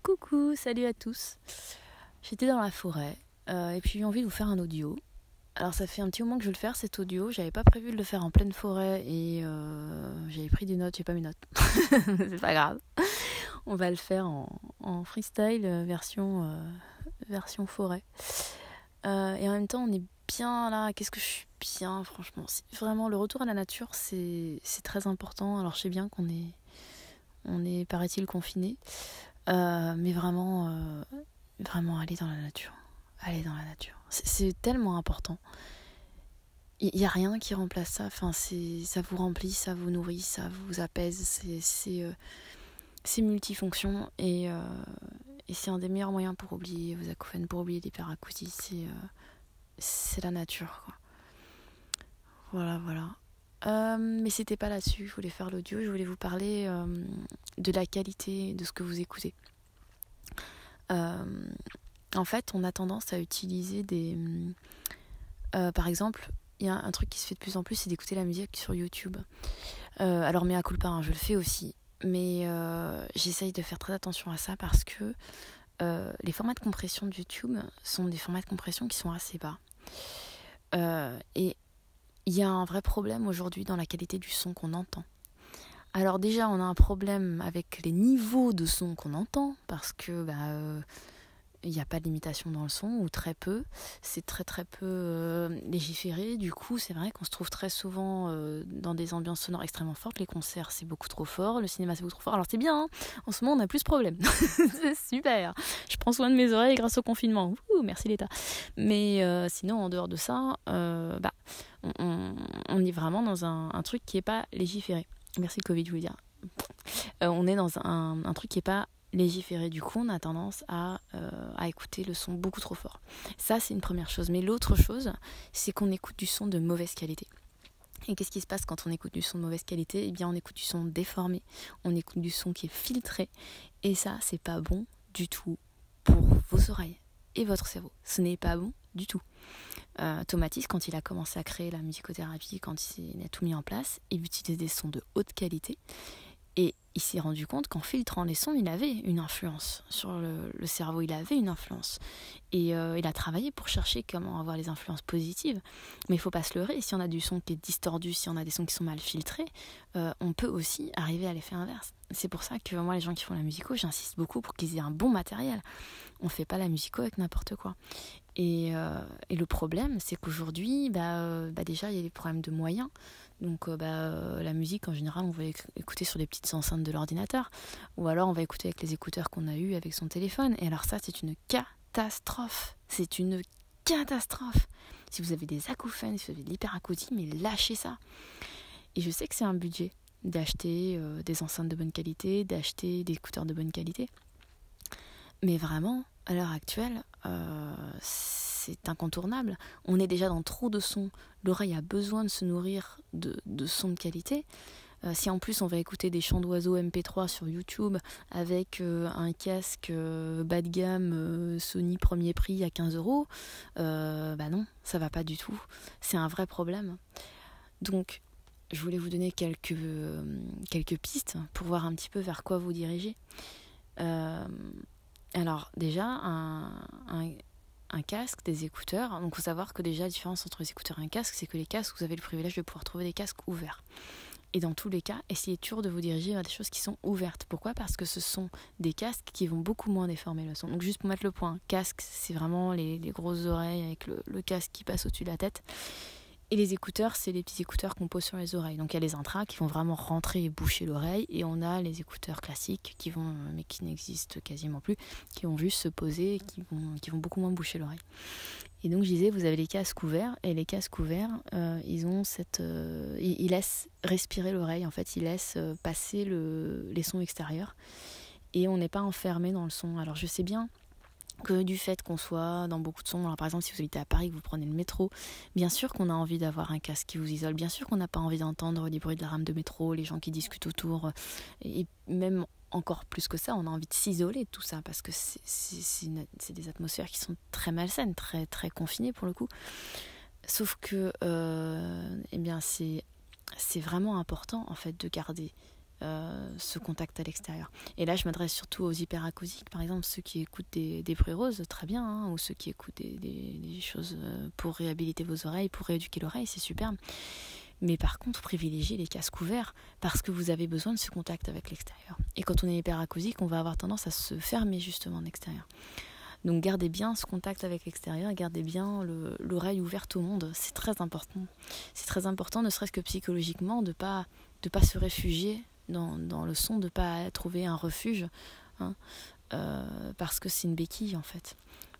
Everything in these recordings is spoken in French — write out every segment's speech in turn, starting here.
Coucou, salut à tous. J'étais dans la forêt et puis j'ai eu envie de vous faire un audio. Alors ça fait un petit moment que je veux le faire cet audio, j'avais pas prévu de le faire en pleine forêt et j'avais pris des notes, j'ai pas mes notes. C'est pas grave. On va le faire en freestyle version forêt. Et en même temps on est bien là, qu'est-ce que je suis bien franchement. C'est vraiment le retour à la nature, c'est très important. Alors je sais bien qu'on est paraît-il confiné. Mais vraiment aller dans la nature. Aller dans la nature. C'est tellement important. Il n'y a rien qui remplace ça. Enfin, ça vous remplit, ça vous nourrit, ça vous apaise. C'est multifonction et c'est un des meilleurs moyens pour oublier vos acouphènes, pour oublier l'hyperacousie. C'est la nature, quoi. Voilà. Mais c'était pas là-dessus. Je voulais faire l'audio. Je voulais vous parler de la qualité de ce que vous écoutez. En fait, on a tendance à utiliser par exemple, il y a un truc qui se fait de plus en plus, c'est d'écouter la musique sur YouTube. Alors, mea culpa, hein, je le fais aussi. Mais j'essaye de faire très attention à ça parce que les formats de compression de YouTube sont des formats de compression qui sont assez bas. Et il y a un vrai problème aujourd'hui dans la qualité du son qu'on entend. Alors déjà, on a un problème avec les niveaux de son qu'on entend, parce que il n'y a pas de limitation dans le son, ou très peu. C'est très très peu légiféré. Du coup, c'est vrai qu'on se trouve très souvent dans des ambiances sonores extrêmement fortes. Les concerts, c'est beaucoup trop fort. Le cinéma, c'est beaucoup trop fort. Alors c'est bien, hein, en ce moment, on n'a plus ce problème. C'est super. Je prends soin de mes oreilles grâce au confinement. Merci l'État. Mais sinon, en dehors de ça, on est vraiment dans un truc qui n'est pas légiféré. Merci le Covid, je voulais dire. On est dans un truc qui n'est pas légiféré. Du coup, on a tendance à écouter le son beaucoup trop fort. Ça, c'est une première chose. Mais l'autre chose, c'est qu'on écoute du son de mauvaise qualité. Et qu'est-ce qui se passe quand on écoute du son de mauvaise qualité ? Eh bien, on écoute du son déformé. On écoute du son qui est filtré. Et ça, c'est pas bon du tout pour vos oreilles et votre cerveau. Ce n'est pas bon du tout. Tomatis, quand il a commencé à créer la musicothérapie, quand il a tout mis en place, il utilisait des sons de haute qualité et il s'est rendu compte qu'en filtrant les sons, il avait une influence sur le cerveau, il avait une influence et il a travaillé pour chercher comment avoir les influences positives, mais il ne faut pas se leurrer, si on a du son qui est distordu, si on a des sons qui sont mal filtrés, on peut aussi arriver à l'effet inverse. C'est pour ça que moi, les gens qui font la musico, j'insiste beaucoup pour qu'ils aient un bon matériel. On ne fait pas la musico avec n'importe quoi. Et le problème, c'est qu'aujourd'hui, déjà, il y a des problèmes de moyens. Donc, la musique, en général, on va écouter sur des petites enceintes de l'ordinateur. Ou alors, on va écouter avec les écouteurs qu'on a eus avec son téléphone. Et alors ça, c'est une catastrophe. C'est une catastrophe. Si vous avez des acouphènes, si vous avez de l'hyperacousie, mais lâchez ça. Et je sais que c'est un budget d'acheter des enceintes de bonne qualité, d'acheter des écouteurs de bonne qualité. Mais vraiment, à l'heure actuelle, c'est incontournable. On est déjà dans trop de sons. L'oreille a besoin de se nourrir de sons de qualité. Si en plus on va écouter des chants d'oiseaux MP3 sur YouTube avec un casque bas de gamme Sony premier prix à 15€, non, ça va pas du tout. C'est un vrai problème. Donc, je voulais vous donner quelques pistes pour voir un petit peu vers quoi vous dirigez. Alors déjà, un casque, des écouteurs. Donc il faut savoir que déjà la différence entre les écouteurs et un casque, c'est que les casques, vous avez le privilège de pouvoir trouver des casques ouverts. Et dans tous les cas, essayez toujours de vous diriger vers des choses qui sont ouvertes. Pourquoi ? Parce que ce sont des casques qui vont beaucoup moins déformer le son. Donc juste pour mettre le point, casque, c'est vraiment les grosses oreilles avec le casque qui passe au-dessus de la tête. Et les écouteurs, c'est les petits écouteurs qu'on pose sur les oreilles. Donc il y a les intras qui vont vraiment rentrer et boucher l'oreille. Et on a les écouteurs classiques mais qui n'existent quasiment plus, qui vont juste se poser et qui vont beaucoup moins boucher l'oreille. Et donc je disais, vous avez les casques ouverts. Et les casques ouverts, ils ont ils laissent respirer l'oreille. En fait, ils laissent passer les sons extérieurs. Et on n'est pas enfermé dans le son. Alors je sais bien que du fait qu'on soit dans beaucoup de sons, alors par exemple si vous habitez à Paris, que vous prenez le métro, bien sûr qu'on a envie d'avoir un casque qui vous isole, bien sûr qu'on n'a pas envie d'entendre les bruits de la rame de métro, les gens qui discutent autour, et même encore plus que ça, on a envie de s'isoler de tout ça, parce que c'est des atmosphères qui sont très malsaines, très, très confinées pour le coup. Sauf que c'est vraiment important en fait de garder ce contact à l'extérieur. Et là, je m'adresse surtout aux hyperacousiques, par exemple, ceux qui écoutent des bruits roses, très bien, hein, ou ceux qui écoutent des choses pour réhabiliter vos oreilles, pour rééduquer l'oreille, c'est superbe. Mais par contre, privilégiez les casques ouverts parce que vous avez besoin de ce contact avec l'extérieur. Et quand on est hyperacousique, on va avoir tendance à se fermer justement en extérieur. Donc gardez bien ce contact avec l'extérieur, gardez bien l'oreille ouverte au monde, c'est très important. C'est très important, ne serait-ce que psychologiquement, de pas se réfugier dans le son, de ne pas trouver un refuge, hein, parce que c'est une béquille en fait.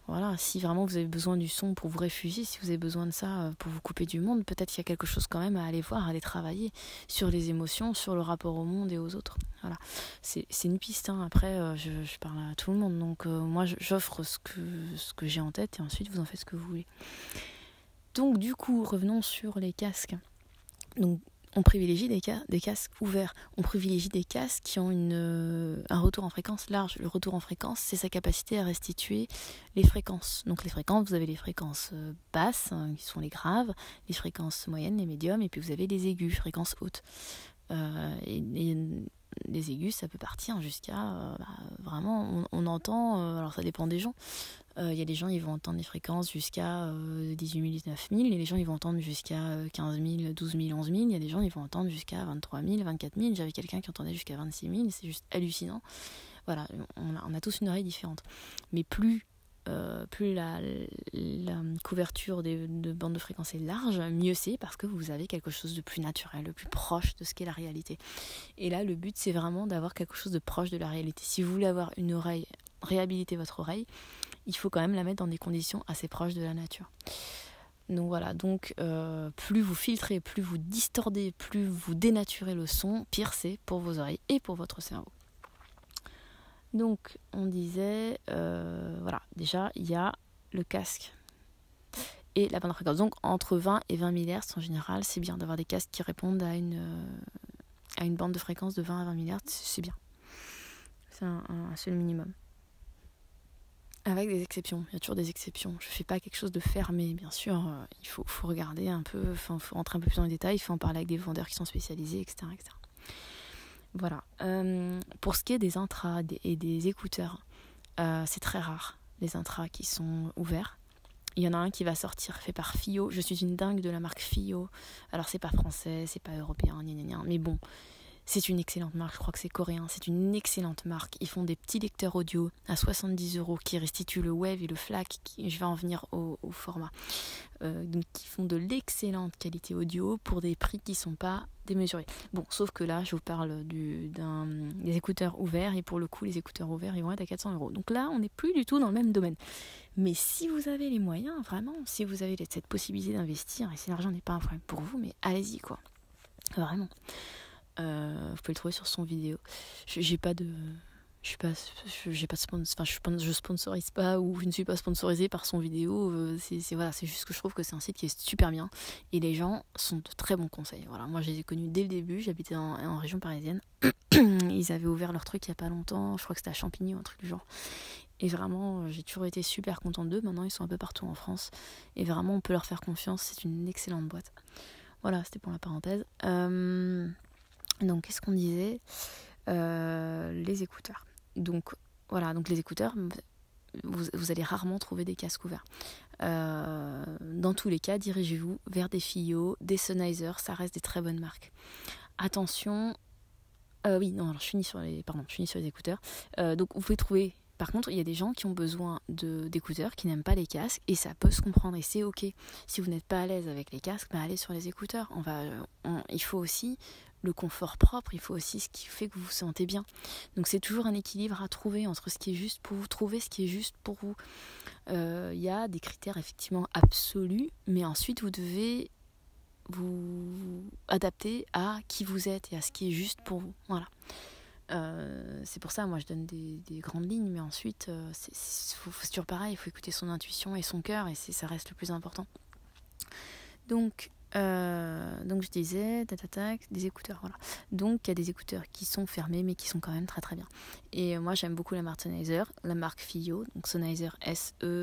Voilà, si vraiment vous avez besoin du son pour vous réfugier, si vous avez besoin de ça pour vous couper du monde, peut-être qu'il y a quelque chose quand même à aller voir, à aller travailler sur les émotions, sur le rapport au monde et aux autres. Voilà, c'est une piste, hein. Après je parle à tout le monde, donc moi j'offre ce que j'ai en tête et ensuite vous en faites ce que vous voulez. Donc du coup, revenons sur les casques. Donc on privilégie des casques ouverts. On privilégie des casques qui ont un retour en fréquence large. Le retour en fréquence, c'est sa capacité à restituer les fréquences. Donc les fréquences, vous avez les fréquences basses, hein, qui sont les graves, les fréquences moyennes, les médiums, et puis vous avez les aigus, fréquences hautes. Et les aigus, ça peut partir jusqu'à... vraiment, on entend... alors ça dépend des gens. Il y a des gens, ils vont entendre des fréquences jusqu'à 18 000, 19 000, et les gens, ils vont entendre jusqu'à 15 000, 12 000, 11 000, il y a des gens, ils vont entendre jusqu'à 23 000, 24 000, j'avais quelqu'un qui entendait jusqu'à 26 000, c'est juste hallucinant. Voilà, on a tous une oreille différente. Mais plus la couverture de bande de fréquence est large, mieux c'est, parce que vous avez quelque chose de plus naturel, de plus proche de ce qu'est la réalité. Et là, le but, c'est vraiment d'avoir quelque chose de proche de la réalité. Si vous voulez avoir une oreille, réhabiliter votre oreille, il faut quand même la mettre dans des conditions assez proches de la nature. Donc voilà, plus vous filtrez, plus vous distordez, plus vous dénaturez le son, pire c'est pour vos oreilles et pour votre cerveau. Donc on disait, voilà, déjà il y a le casque et la bande de fréquence. Donc entre 20 et 20 000 Hz en général, c'est bien d'avoir des casques qui répondent à une bande de fréquence de 20 à 20 000 Hz, c'est bien. C'est un seul minimum. Avec des exceptions, il y a toujours des exceptions. Je ne fais pas quelque chose de fermé, bien sûr. Il faut regarder un peu, il faut rentrer un peu plus dans les détails, il faut en parler avec des vendeurs qui sont spécialisés, etc. etc. Voilà. Pour ce qui est des intras et des écouteurs, c'est très rare, les intras qui sont ouverts. Il y en a un qui va sortir, fait par FiiO. Je suis une dingue de la marque FiiO. Alors, c'est pas français, c'est pas européen, mais bon... C'est une excellente marque, je crois que c'est coréen, c'est une excellente marque. Ils font des petits lecteurs audio à 70 € qui restituent le wave et le FLAC, je vais en venir au format. Donc ils font de l'excellente qualité audio pour des prix qui ne sont pas démesurés. Bon, sauf que là, je vous parle des écouteurs ouverts, et pour le coup, les écouteurs ouverts, ils vont être à 400 €. Donc là, on n'est plus du tout dans le même domaine. Mais si vous avez les moyens, vraiment, si vous avez cette possibilité d'investir, et si l'argent n'est pas un problème pour vous, mais allez-y, quoi. Vraiment. Vous pouvez le trouver sur son vidéo. Je sponsorise pas, ou je ne suis pas sponsorisée par son vidéo. C'est juste que je trouve que c'est un site qui est super bien et les gens sont de très bons conseils. Voilà, moi je les ai connus dès le début. J'habitais en région parisienne. Ils avaient ouvert leur truc il y a pas longtemps. Je crois que c'était à Champigny ou un truc du genre. Et vraiment, j'ai toujours été super contente d'eux. Maintenant, ils sont un peu partout en France. Et vraiment, on peut leur faire confiance. C'est une excellente boîte. Voilà, c'était pour la parenthèse. Donc, qu'est-ce qu'on disait ? Les écouteurs. Donc, voilà, donc les écouteurs, vous allez rarement trouver des casques ouverts. Dans tous les cas, dirigez-vous vers des FiiO, des Sennheiser, ça reste des très bonnes marques. Attention, je finis sur les écouteurs. Donc, vous pouvez trouver... Par contre, il y a des gens qui ont besoin d'écouteurs, qui n'aiment pas les casques, et ça peut se comprendre, et c'est ok. Si vous n'êtes pas à l'aise avec les casques, allez sur les écouteurs. Il faut aussi le confort propre, il faut aussi ce qui fait que vous vous sentez bien. Donc c'est toujours un équilibre à trouver entre ce qui est juste pour vous, trouver ce qui est juste pour vous. Il y a des critères effectivement absolus, mais ensuite vous devez vous adapter à qui vous êtes et à ce qui est juste pour vous. Voilà. C'est pour ça, moi je donne des grandes lignes, mais ensuite c'est toujours pareil, il faut écouter son intuition et son cœur, et ça reste le plus important. Donc je disais des écouteurs, voilà. Donc il y a des écouteurs qui sont fermés mais qui sont quand même très très bien. Et moi j'aime beaucoup la marque Sennheiser, la marque FiiO, donc Sennheiser SE2NHEISER,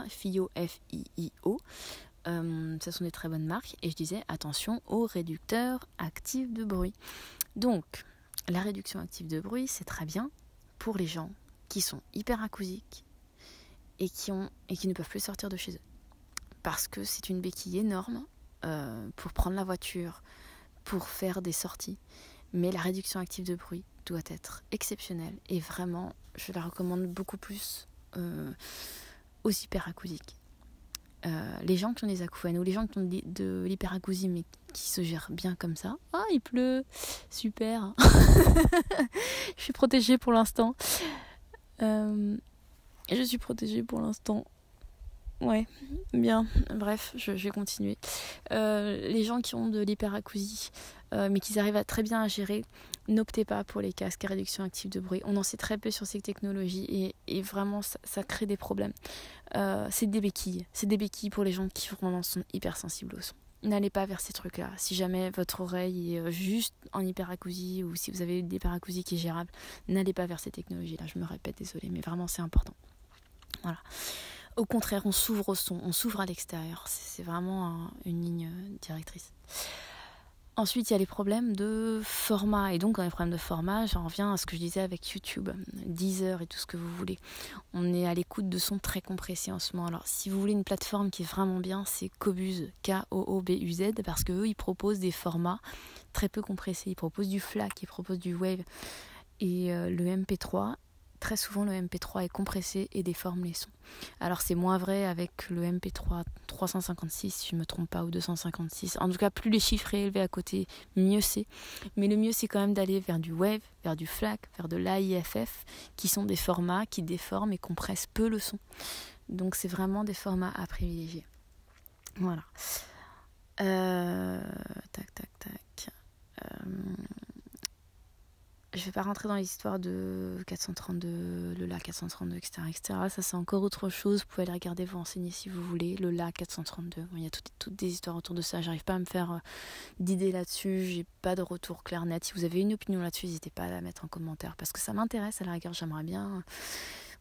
FiiO FiiO. Ce sont des très bonnes marques. Et je disais attention aux réducteurs actifs de bruit. Donc, la réduction active de bruit, c'est très bien pour les gens qui sont hyperacousiques et qui ne peuvent plus sortir de chez eux. Parce que c'est une béquille énorme pour prendre la voiture, pour faire des sorties. Mais la réduction active de bruit doit être exceptionnelle. Et vraiment, je la recommande beaucoup plus aux hyperacousiques. Les gens qui ont des acouphènes ou les gens qui ont de l'hyperacousie mais qui se gèrent bien comme ça. Ah, il pleut, super. Je suis protégée pour l'instant. Je suis protégée pour l'instant. Ouais, bien. Bref, je vais continuer. Les gens qui ont de l'hyperacousie mais qui arrivent très bien à gérer, n'optez pas pour les casques à réduction active de bruit. On en sait très peu sur ces technologies et vraiment ça crée des problèmes. C'est des béquilles. C'est des béquilles pour les gens qui vraiment sont hypersensibles au son. N'allez pas vers ces trucs-là. Si jamais votre oreille est juste en hyperacousie ou si vous avez une hyperacousie qui est gérable, n'allez pas vers ces technologies-là. Je me répète, désolée, mais vraiment c'est important. Voilà. Au contraire, on s'ouvre au son, on s'ouvre à l'extérieur. C'est vraiment une ligne directrice. Ensuite, il y a les problèmes de format. Et donc, dans les problèmes de format, j'en reviens à ce que je disais avec YouTube, Deezer et tout ce que vous voulez. On est à l'écoute de sons très compressés en ce moment. Alors, si vous voulez une plateforme qui est vraiment bien, c'est Qobuz, K-O-O-B-U-Z, parce qu'eux, ils proposent des formats très peu compressés. Ils proposent du FLAC, ils proposent du WAV et le MP3. Très souvent, le MP3 est compressé et déforme les sons. Alors, c'est moins vrai avec le MP3 356, si je ne me trompe pas, ou 256. En tout cas, plus les chiffres élevés à côté, mieux c'est. Mais le mieux, c'est quand même d'aller vers du WAV, vers du FLAC, vers de l'AIFF, qui sont des formats qui déforment et compressent peu le son. Donc, c'est vraiment des formats à privilégier. Voilà. Je ne vais pas rentrer dans l'histoire de 432, le La 432, etc., etc. Ça, c'est encore autre chose. Vous pouvez aller regarder, vous renseigner si vous voulez. Le La 432. Bon, il y a toutes des histoires autour de ça. J'arrive pas à me faire d'idées là-dessus. J'ai pas de retour clair net. Si vous avez une opinion là-dessus, n'hésitez pas à la mettre en commentaire. Parce que ça m'intéresse, à la rigueur, j'aimerais bien.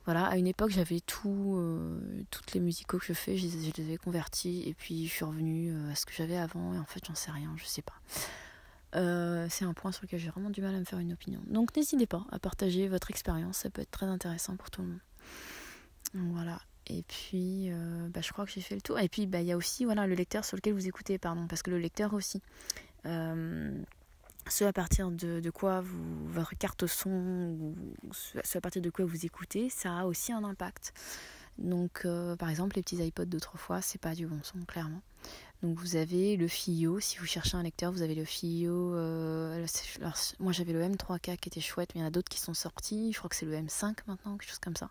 Voilà, à une époque, j'avais toutes les musicaux que je fais, je les avais convertis. Et puis, je suis revenue à ce que j'avais avant. Et en fait, j'en sais rien, je sais pas. C'est un point sur lequel j'ai vraiment du mal à me faire une opinion. Donc n'hésitez pas à partager votre expérience, ça peut être très intéressant pour tout le monde. Donc, voilà. Et puis je crois que j'ai fait le tour. Et puis il y a aussi le lecteur sur lequel vous écoutez, parce que le lecteur aussi, ce à partir de quoi votre carte son, ou ce à partir de quoi vous écoutez, ça a aussi un impact. Donc par exemple les petits iPods d'autrefois, c'est pas du bon son, clairement. Donc vous avez le FiiO, si vous cherchez un lecteur, vous avez le FiiO. Moi j'avais le M3K qui était chouette, mais il y en a d'autres qui sont sortis. Je crois que c'est le M5 maintenant, quelque chose comme ça.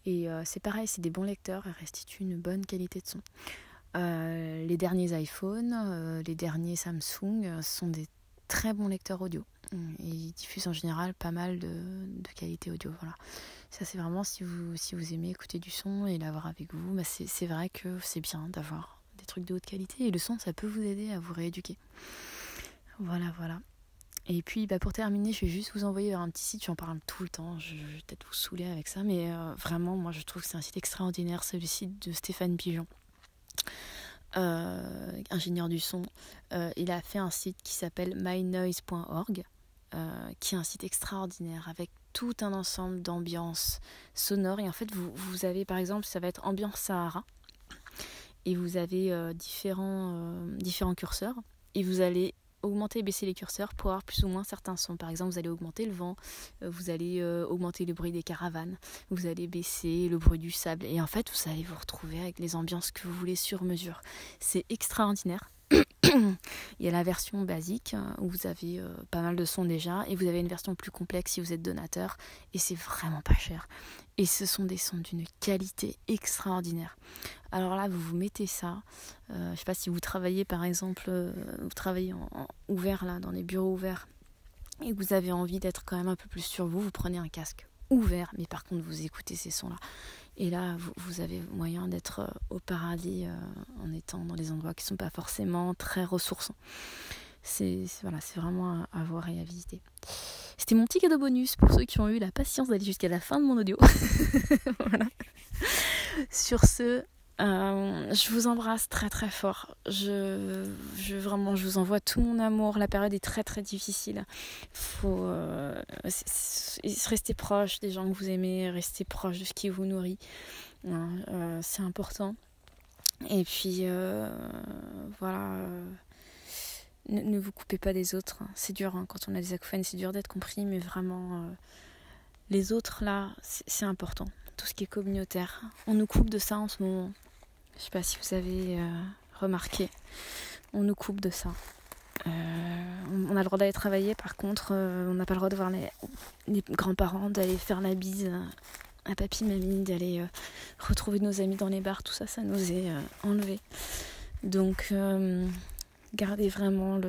Et c'est pareil, c'est des bons lecteurs, ils restituent une bonne qualité de son. Les derniers iPhone, les derniers Samsung sont des très bons lecteurs audio. Et ils diffusent en général pas mal de qualité audio. Voilà. Ça c'est vraiment si vous aimez écouter du son et l'avoir avec vous, c'est vrai que c'est bien d'avoir des trucs de haute qualité et le son ça peut vous aider à vous rééduquer. Voilà. Et puis pour terminer, je vais juste vous envoyer vers un petit site, j'en parle tout le temps, je vais peut-être vous saouler avec ça, mais vraiment moi je trouve que c'est un site extraordinaire, c'est le site de Stéphane Pigeon, ingénieur du son. Il a fait un site qui s'appelle mynoise.org, qui est un site extraordinaire avec tout un ensemble d'ambiances sonores. Et en fait vous avez par exemple, ça va être ambiance Sahara, et vous avez différents curseurs, et vous allez augmenter et baisser les curseurs pour avoir plus ou moins certains sons. Par exemple, vous allez augmenter le vent, vous allez augmenter le bruit des caravanes, vous allez baisser le bruit du sable, et en fait vous allez vous retrouver avec les ambiances que vous voulez sur mesure. C'est extraordinaire. Il y a la version basique où vous avez pas mal de sons déjà, et vous avez une version plus complexe si vous êtes donateur, et c'est vraiment pas cher, et ce sont des sons d'une qualité extraordinaire. Alors là vous mettez ça, je sais pas si vous travaillez par exemple, vous travaillez en ouvert là, dans des bureaux ouverts, et vous avez envie d'être quand même un peu plus sur vous prenez un casque ouvert, mais par contre vous écoutez ces sons là. Et là, vous avez moyen d'être au paradis en étant dans des endroits qui ne sont pas forcément très ressourçants. C'est vraiment à voir et à visiter. C'était mon petit cadeau bonus pour ceux qui ont eu la patience d'aller jusqu'à la fin de mon audio. Voilà. Sur ce, Je vous embrasse très très fort. Vraiment, je vous envoie tout mon amour. La période est très très difficile. Faut rester proche des gens que vous aimez, rester proche de ce qui vous nourrit. C'est important. Et puis voilà. Ne vous coupez pas des autres. C'est dur quand on a des acouphènes, c'est dur d'être compris, mais vraiment les autres là, c'est important. Tout ce qui est communautaire. On nous coupe de ça en ce moment. Je sais pas si vous avez remarqué, on nous coupe de ça. On a le droit d'aller travailler, par contre, on n'a pas le droit de voir les grands-parents, d'aller faire la bise à papy, mamie, d'aller retrouver nos amis dans les bars, tout ça, ça nous est enlevé. Donc, gardez vraiment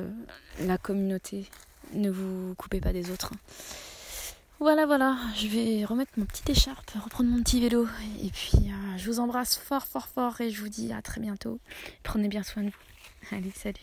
la communauté, ne vous coupez pas des autres. Voilà, je vais remettre mon petit écharpe, reprendre mon petit vélo. Et puis, je vous embrasse fort, fort, fort et je vous dis à très bientôt. Prenez bien soin de vous. Allez, salut.